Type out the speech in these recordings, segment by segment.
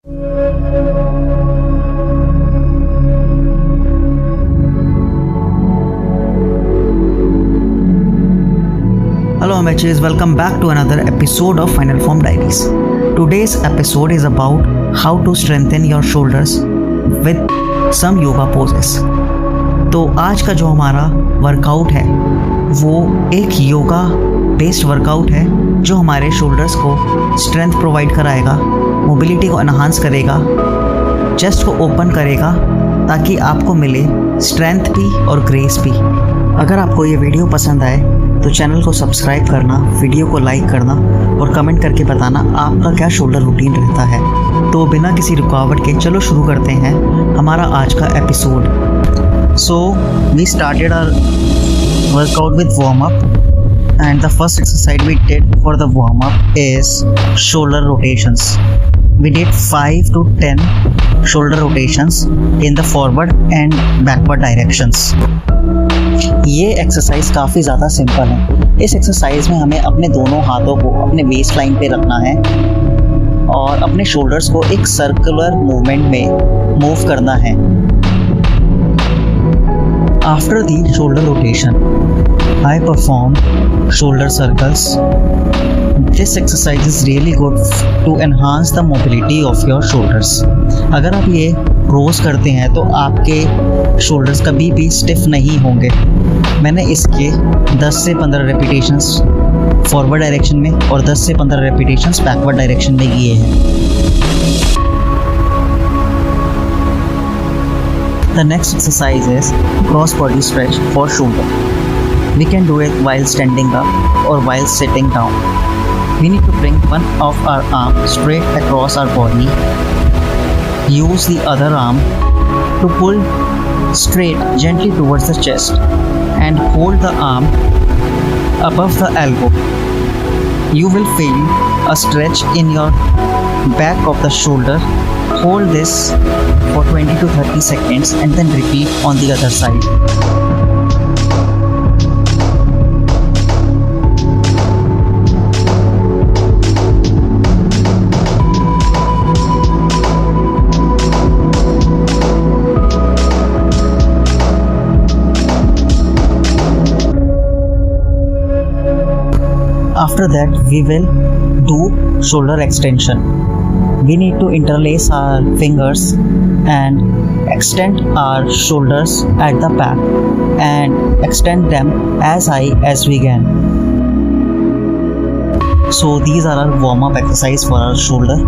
Hello amateurs, welcome back to another episode of Final Form Diaries. Today's episode is about how to strengthen your shoulders with some yoga poses. तो आज का जो हमारा workout है वो एक yoga based workout है जो हमारे शोल्डर्स को स्ट्रेंथ प्रोवाइड कराएगा, मोबिलिटी को एनहांस करेगा, चेस्ट को ओपन करेगा ताकि आपको मिले स्ट्रेंथ भी और ग्रेस भी। अगर आपको ये वीडियो पसंद आए तो चैनल को सब्सक्राइब करना, वीडियो को लाइक करना और कमेंट करके बताना आपका क्या शोल्डर रूटीन रहता है। तो बिना किसी रुकावट के चलो शुरू करते हैं हमारा आज का episode. So we started our workout with warm up and the first exercise we did for the warm up is shoulder rotations. We did 5 to 10 shoulder rotations in the forward and backward directions. ये exercise काफ़ी ज़्यादा simple है। इस exercise में हमें अपने दोनों हाथों को अपने वेस्ट लाइन पे रखना है और अपने शोल्डर्स को एक सर्कुलर मूवमेंट में मूव करना है। After the shoulder rotation, I perform shoulder circles. This exercise is really good to enhance the mobility of your shoulders. अगर आप ये रोज़ करते हैं तो आपके शोल्डर्स कभी भी स्टिफ नहीं होंगे। मैंने इसके 10 से 15 रेपिटेशंस फॉरवर्ड डायरेक्शन में और 10 से 15 रेपिटेशंस बैकवर्ड डायरेक्शन में किए हैं। The next exercise is cross body stretch for shoulder. We can do it while standing up or while sitting down. We need to bring one of our arm straight across our body. Use the other arm to pull straight gently towards the chest and hold the arm above the elbow. You will feel a stretch in your back of the shoulder. Hold this for 20 to 30 seconds and then repeat on the other side. After that, we will do shoulder extension. We need to interlace our fingers and extend our shoulders at the back and extend them as high as we can. So these are our warm-up exercise for our shoulder,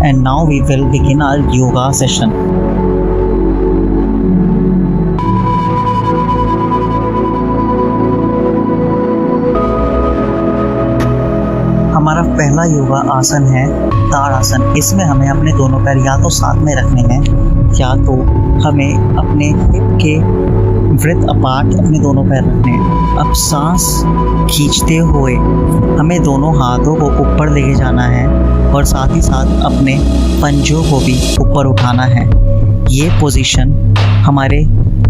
and now we will begin our yoga session. हमारा पहला योगा आसन है ताड़ासन। इसमें हमें अपने दोनों पैर या तो साथ में रखने हैं या तो हमें अपने हिप के वृत्त अपार्ट अपने दोनों पैर रखने हैं। अब सांस खींचते हुए हमें दोनों हाथों को ऊपर लेके जाना है और साथ ही साथ अपने पंजों को भी ऊपर उठाना है। ये पोजीशन हमारे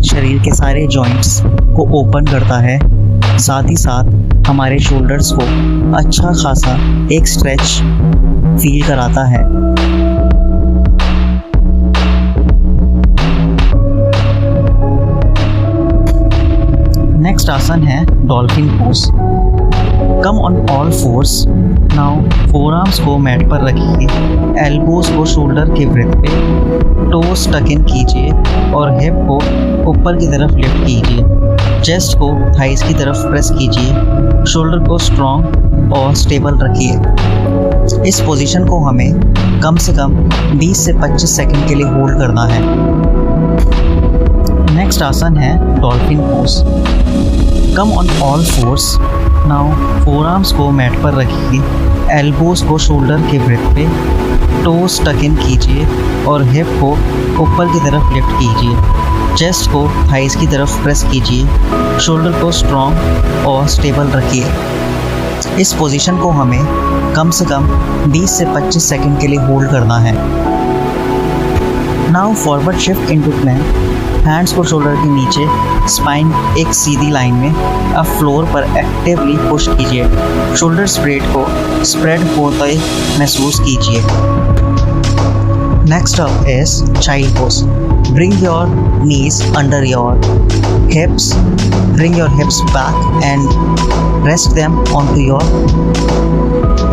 शरीर के सारे जॉइंट्स को ओपन करता है, साथ ही साथ हमारे शोल्डर्स को अच्छा खासा एक स्ट्रेच फील कराता है। नेक्स्ट आसन है dolphin pose. Come on all force. Now four arms को मैट पर रखिए, एल्बोज को शोल्डर के वृत्त पे, टोस टक इन कीजिए और हिप को ऊपर की तरफ लिफ्ट कीजिए। चेस्ट को थाइस की तरफ प्रेस कीजिए। शोल्डर को स्ट्रॉन्ग और स्टेबल रखिए। इस पोजीशन को हमें कम से कम 20 से 25 सेकंड के लिए होल्ड करना है। नेक्स्ट आसन है dolphin pose. Come on all force. Now four arms को मैट पर रखिए, एल्बोज को शोल्डर के वृत्त पे, टोस टक इन कीजिए और हिप को ऊपर की तरफ लिफ्ट कीजिए। चेस्ट को थाइस की तरफ प्रेस कीजिए। शोल्डर को स्ट्रॉन्ग और स्टेबल रखिए। इस पोजीशन को हमें कम से कम 20 से 25 सेकंड के लिए होल्ड करना है। Now forward shift into plank. Hands को शोल्डर के नीचे, स्पाइन एक सीधी लाइन में। अब फ्लोर पर एक्टिवली पुश कीजिए। शोल्डर स्प्रेड को स्प्रेड होते महसूस कीजिए। Next up is child pose. Bring your knees under your hips, bring your hips back and rest them onto your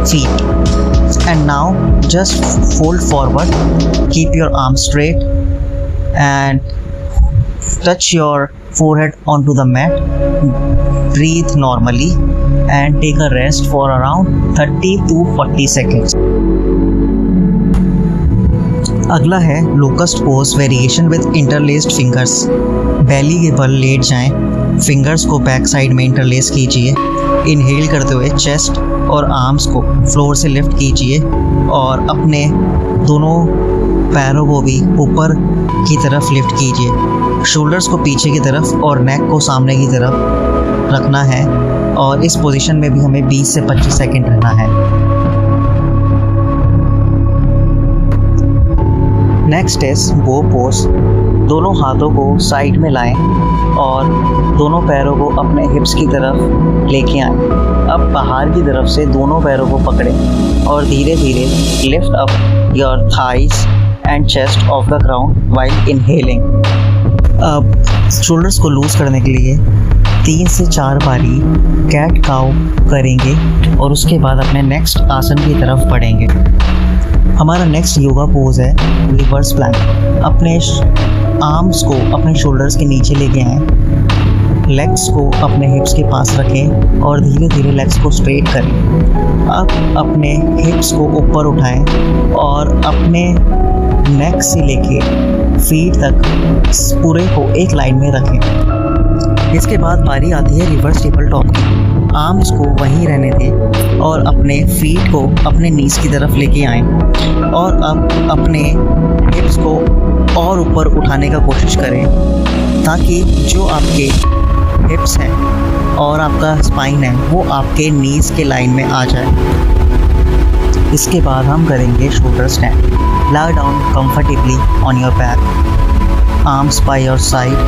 feet. And now just fold forward, keep your arms straight and touch your forehead onto the mat. Breathe normally and take a rest for around 30 to 40 seconds. अगला है locust pose variation with interlaced fingers. Belly के बल लेट जाएं, fingers को back side में interlace कीजिए। Inhale करते हुए चेस्ट और आर्म्स को फ्लोर से लिफ्ट कीजिए और अपने दोनों पैरों को भी ऊपर की तरफ लिफ्ट कीजिए। शोल्डर्स को पीछे की तरफ और नेक को सामने की तरफ रखना है और इस पोजीशन में भी हमें 20 से 25 सेकंड रहना है। नेक्स्ट इज बो पोज। दोनों हाथों को साइड में लाएं और दोनों पैरों को अपने हिप्स की तरफ लेके आएं। अब बाहर की तरफ से दोनों पैरों को पकड़ें और धीरे धीरे lift up your thighs and chest of the ground while inhaling. अब शोल्डर्स को लूज करने के लिए 3 से 4 बारी कैट काउ करेंगे और उसके बाद अपने नेक्स्ट आसन की तरफ बढ़ेंगे। हमारा नेक्स्ट योगा पोज है रिवर्स प्लैंक। अपने आर्म्स को अपने शोल्डर्स के नीचे लेके आएं, लेग्स को अपने हिप्स के पास रखें और धीरे धीरे लेग्स को स्ट्रेट करें। अब अपने हिप्स को ऊपर उठाएं और अपने नेक से लेके फीट तक पूरे को एक लाइन में रखें। इसके बाद बारी आती है रिवर्स टेबल टॉप की। आर्म्स को वहीं रहने दें और अपने फीट को अपने नीज की तरफ लेके आएं और अब अपने हिप्स को और ऊपर उठाने का कोशिश करें ताकि जो आपके हिप्स हैं और आपका स्पाइन है वो आपके नीज के लाइन में आ जाए। इसके बाद हम करेंगे shoulder stand. lie down comfortably on your back, arms by your side,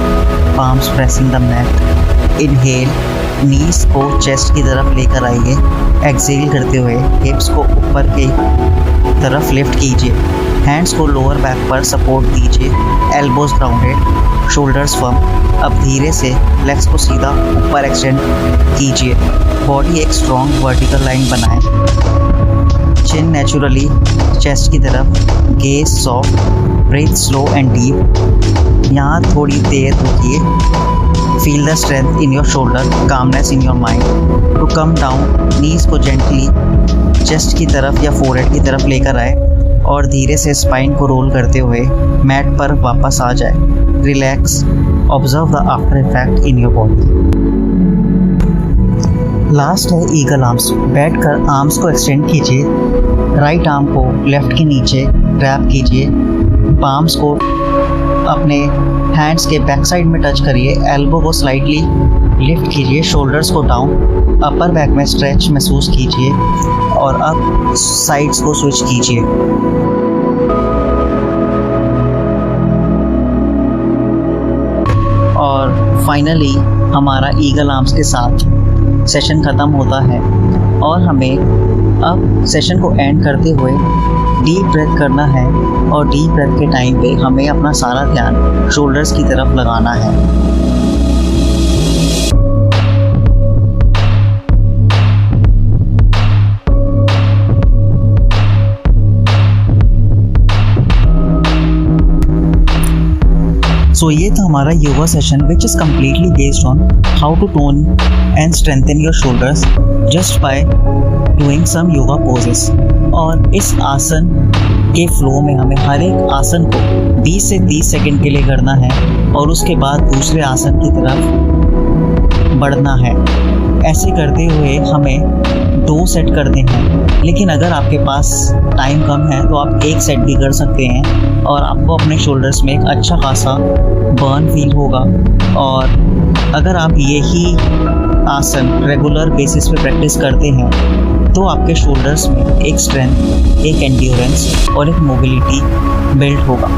palms pressing the mat. Inhale, knees को चेस्ट की तरफ लेकर आइए। एक्सेल करते हुए हिप्स को ऊपर की तरफ लिफ्ट कीजिए। हैंड्स को लोअर बैक पर सपोर्ट दीजिए। Elbows grounded, shoulders firm. अब धीरे से लेग्स को सीधा ऊपर एक्सटेंड कीजिए। बॉडी एक स्ट्रॉन्ग वर्टिकल लाइन बनाएं। चिन नेचुरली चेस्ट की तरफ, gaze soft, breathe slow and deep. यहाँ थोड़ी देर रुकिए। Feel the strength in your shoulder, calmness in your mind. To come down, knees को जेंटली चेस्ट की तरफ या फोरहेड की तरफ लेकर आए और धीरे से स्पाइन को रोल करते हुए मैट पर वापस आ जाए। Relax, observe the after effect in your body. Last है ईगल आर्म्स। बैठकर आर्म्स को एक्सटेंड कीजिए। राइट आर्म को लेफ्ट के नीचे ग्रैब कीजिए। पाम्स को अपने हैंड्स के बैक साइड में टच करिए। एल्बो को स्लाइटली लिफ्ट कीजिए। शोल्डर्स को डाउन, अपर बैक में स्ट्रेच महसूस कीजिए और अब साइड्स को स्विच कीजिए। और फाइनली हमारा ईगल आर्म्स के साथ सेशन ख़त्म होता है और हमें अब सेशन को एंड करते हुए डीप ब्रेथ करना है और डीप ब्रेथ के टाइम पे हमें अपना सारा ध्यान शोल्डर्स की तरफ लगाना है। सो ये था हमारा yoga session which is completely based on how to tone and strengthen your shoulders just by doing some yoga poses. और इस आसन के फ्लो में हमें हर एक आसन को 20 से 30 सेकंड के लिए करना है और उसके बाद दूसरे आसन की तरफ बढ़ना है। ऐसे करते हुए हमें 2 सेट करने हैं, लेकिन अगर आपके पास टाइम कम है तो आप 1 सेट भी कर सकते हैं और आपको अपने शोल्डर्स में एक अच्छा खासा बर्न फील होगा। और अगर आप यही आसन रेगुलर बेसिस पे प्रैक्टिस करते हैं तो आपके शोल्डर्स में एक स्ट्रेंथ, एक एंड्योरेंस और एक मोबिलिटी बिल्ड होगा।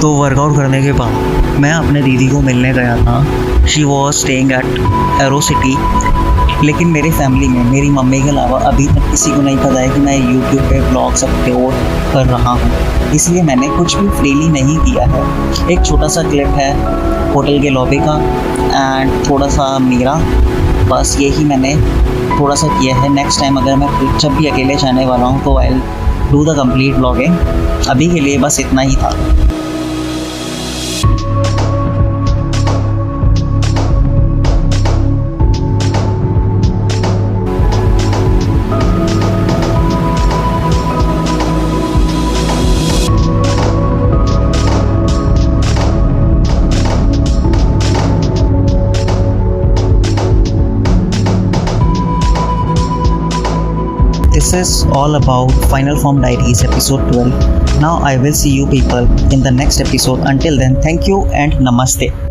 तो वर्कआउट करने के बाद मैं अपने दीदी को मिलने गया था। She was staying at arrow city. लेकिन मेरी फैमिली में मेरी मम्मी के अलावा अभी तक किसी को नहीं पता है कि मैं यूट्यूब पे ब्लॉग्स अपलोड कर रहा हूँ, इसलिए मैंने कुछ भी फ्रीली नहीं किया है। एक छोटा सा क्लिप है होटल के लॉबी का एंड थोड़ा सा मेरा, बस यही मैंने थोड़ा सा किया है। नेक्स्ट टाइम अगर मैं जब भी अकेले जाने वाला हूँ तो I will do the complete vlogging. अभी के लिए बस इतना ही था। This is all about Final Form Diaries episode 12. Now I will see you people in the next episode. Until then, thank you and namaste.